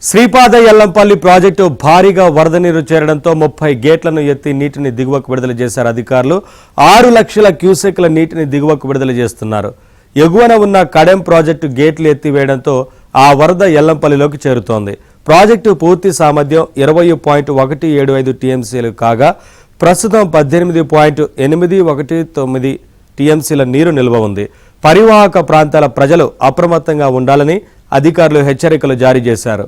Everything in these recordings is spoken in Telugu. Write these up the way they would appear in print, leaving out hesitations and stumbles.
శ్రీపాద యల్లంపల్లి ప్రాజెక్టు భారీగా వరద నీరు చేరడంతో 30 గేట్లను ఎత్తి నీటిని దిగువకు విడుదల చేశారు అధికారులు. 6 లక్షల క్యూసెక్ల నీటిని దిగువకు విడుదల చేస్తున్నారు. ఎగువన ఉన్న కడెం ప్రాజెక్టు గేట్లు ఎత్తివేయడంతో ఆ వరద యల్లంపల్లిలోకి చేరుతోంది. ప్రాజెక్టు పూర్తి సామర్థ్యం 20.175 టీఎంసీలు కాగా ప్రస్తుతం 18.819 టీఎంసీల నీరు నిల్వ ఉంది. పరివాహక ప్రాంతాల ప్రజలు అప్రమత్తంగా ఉండాలని అధికారులు హెచ్చరికలు జారీ చేశారు.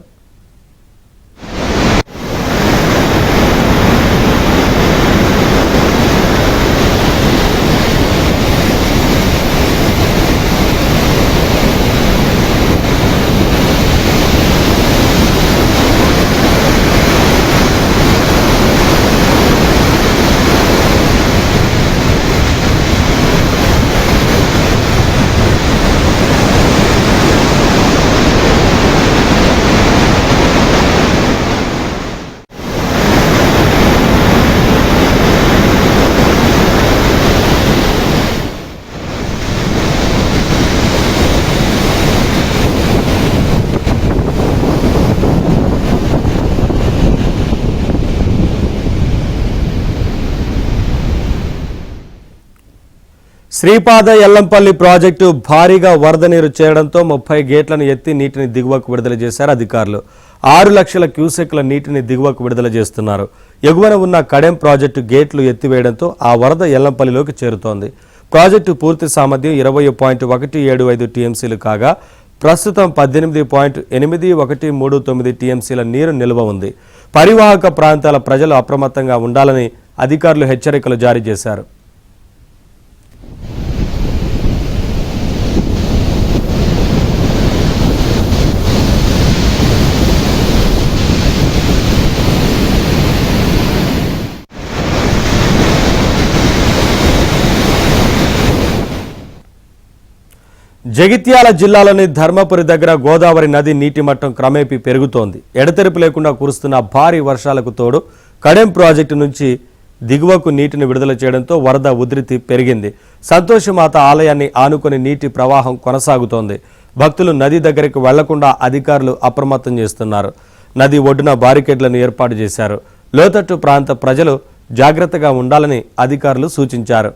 శ్రీపాద యల్లంపల్లి ప్రాజెక్టు భారీగా వరద నీరు చేరడంతో 30 గేట్లను ఎత్తి నీటిని దిగువకు విడుదల చేశారు అధికారులు. 6 లక్షల క్యూసెక్ల నీటిని దిగువకు విడుదల చేస్తున్నారు. ఎగువన ఉన్న కడెం ప్రాజెక్టు గేట్లు ఎత్తివేయడంతో ఆ వరద యల్లంపల్లిలోకి చేరుతోంది. ప్రాజెక్టు పూర్తి సామర్థ్యం 20.175 టీఎంసీలు కాగా ప్రస్తుతం 18.8139 టీఎంసీల నీరు నిల్వ ఉంది. పరివాహక ప్రాంతాల ప్రజలు అప్రమత్తంగా ఉండాలని అధికారులు హెచ్చరికలు జారీ చేశారు. జగిత్యాల జిల్లాలోని ధర్మపురి దగ్గర గోదావరి నది నీటి మట్టం క్రమేపీ పెరుగుతోంది. ఎడతెరిపి లేకుండా కురుస్తున్న భారీ వర్షాలకు తోడు కడెం ప్రాజెక్టు నుంచి దిగువకు నీటిని విడుదల చేయడంతో వరద ఉధృతి పెరిగింది. సంతోషమాత ఆలయాన్ని ఆనుకొని నీటి ప్రవాహం కొనసాగుతోంది. భక్తులు నది దగ్గరికి వెళ్లకుండా అధికారులు అప్రమత్తం చేస్తున్నారు. నది ఒడ్డున బారికేడ్లను ఏర్పాటు చేశారు. లోతట్టు ప్రాంత ప్రజలు జాగ్రత్తగా ఉండాలని అధికారులు సూచించారు.